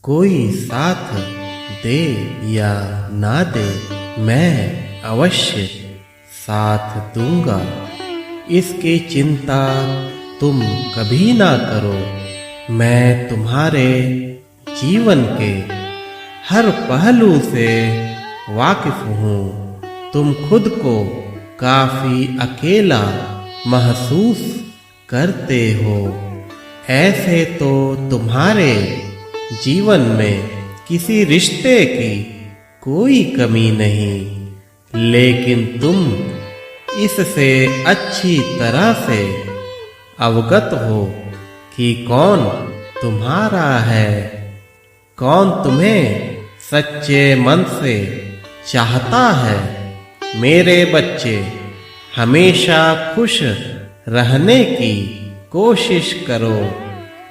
कोई साथ दे या ना दे, मैं अवश्य साथ दूंगा। इसकी चिंता तुम कभी ना करो। मैं तुम्हारे जीवन के हर पहलू से वाकिफ हूँ। तुम खुद को काफी अकेला महसूस करते हो। ऐसे तो तुम्हारे जीवन में किसी रिश्ते की कोई कमी नहीं, लेकिन तुम इससे अच्छी तरह से अवगत हो कि कौन तुम्हारा है, कौन तुम्हें सच्चे मन से चाहता है। मेरे बच्चे, हमेशा खुश रहने की कोशिश करो।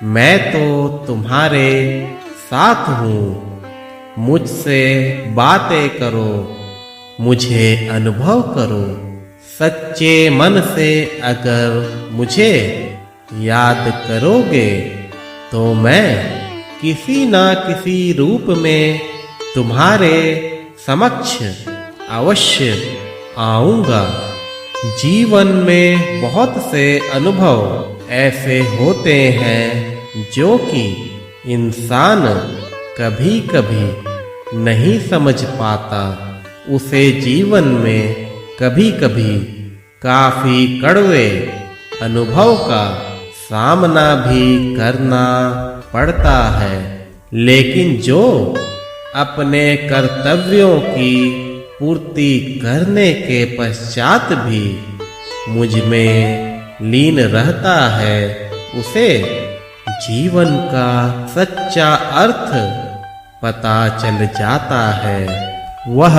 मैं तो तुम्हारे साथ हूँ। मुझसे बातें करो, मुझे अनुभव करो। सच्चे मन से अगर मुझे याद करोगे तो मैं किसी ना किसी रूप में तुम्हारे समक्ष अवश्य आऊँगा। जीवन में बहुत से अनुभव ऐसे होते हैं जो कि इंसान कभी कभी नहीं समझ पाता। उसे जीवन में कभी कभी काफी कड़वे अनुभव का सामना भी करना पड़ता है, लेकिन जो अपने कर्तव्यों की पूर्ति करने के पश्चात भी मुझ में लीन रहता है, उसे जीवन का सच्चा अर्थ पता चल जाता है। वह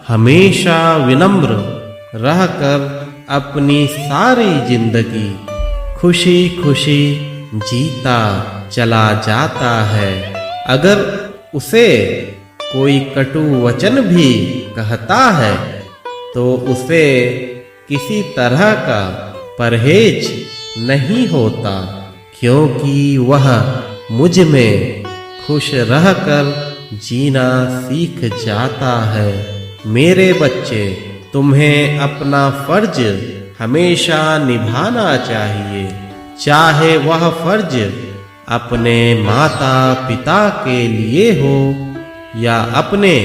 हमेशा विनम्र रहकर अपनी सारी जिंदगी खुशी खुशी जीता चला जाता है। अगर उसे कोई कटु वचन भी कहता है तो उसे किसी तरह का परहेज नहीं होता, क्योंकि वह मुझ में खुश रहकर जीना सीख जाता है। मेरे बच्चे, तुम्हें अपना फर्ज हमेशा निभाना चाहिए, चाहे वह फर्ज अपने माता पिता के लिए हो या अपने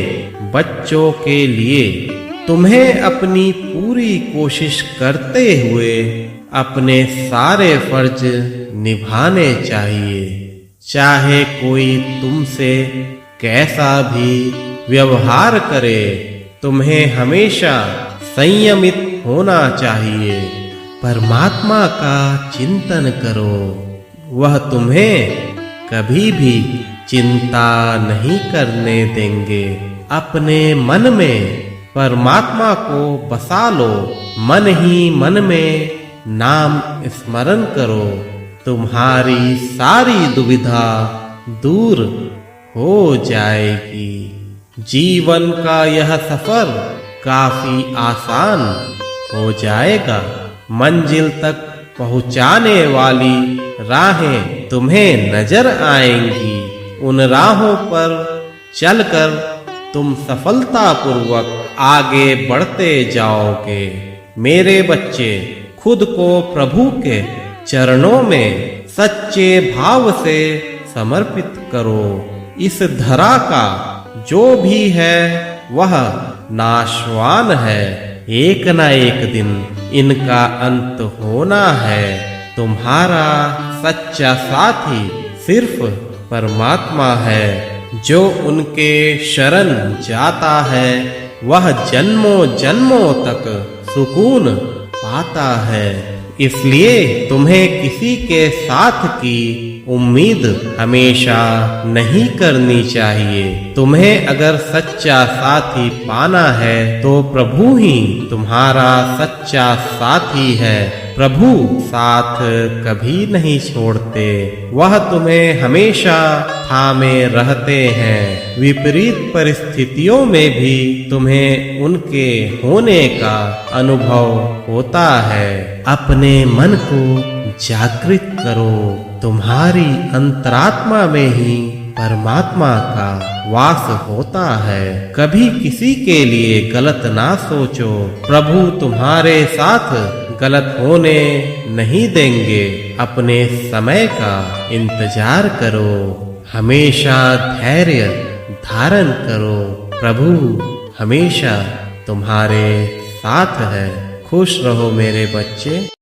बच्चों के लिए। तुम्हें अपनी पूरी कोशिश करते हुए अपने सारे फर्ज निभाने चाहिए, चाहे कोई तुमसे कैसा भी व्यवहार करे। तुम्हें हमेशा संयमित होना चाहिए। परमात्मा का चिंतन करो, वह तुम्हें कभी भी चिंता नहीं करने देंगे। अपने मन में परमात्मा को बसा लो। मन ही मन में नाम स्मरण करो। तुम्हारी सारी दुविधा दूर हो जाएगी। जीवन का यह सफर काफी आसान हो जाएगा। मंजिल तक पहुंचाने वाली राहें तुम्हें नजर आएंगी। उन राहों पर चलकर तुम सफलतापूर्वक आगे बढ़ते जाओगे। मेरे बच्चे, खुद को प्रभु के चरणों में सच्चे भाव से समर्पित करो। इस धरा का जो भी है वह नाशवान है। एक न एक दिन इनका अंत होना है। तुम्हारा सच्चा साथी सिर्फ परमात्मा है। जो उनके शरण जाता है वह जन्मों जन्मों तक सुकून पाता है। इसलिए तुम्हें किसी के साथ की उम्मीद हमेशा नहीं करनी चाहिए। तुम्हें अगर सच्चा साथी पाना है तो प्रभु ही तुम्हारा सच्चा साथी है। प्रभु साथ कभी नहीं छोड़ते, वह तुम्हें हमेशा थामे रहते हैं। विपरीत परिस्थितियों में भी तुम्हें उनके होने का अनुभव होता है। अपने मन को जागृत करो। तुम्हारी अंतरात्मा में ही परमात्मा का वास होता है। कभी किसी के लिए गलत ना सोचो, प्रभु तुम्हारे साथ गलत होने नहीं देंगे। अपने समय का इंतजार करो, हमेशा धैर्य धारण करो, प्रभु हमेशा तुम्हारे साथ है। खुश रहो मेरे बच्चे।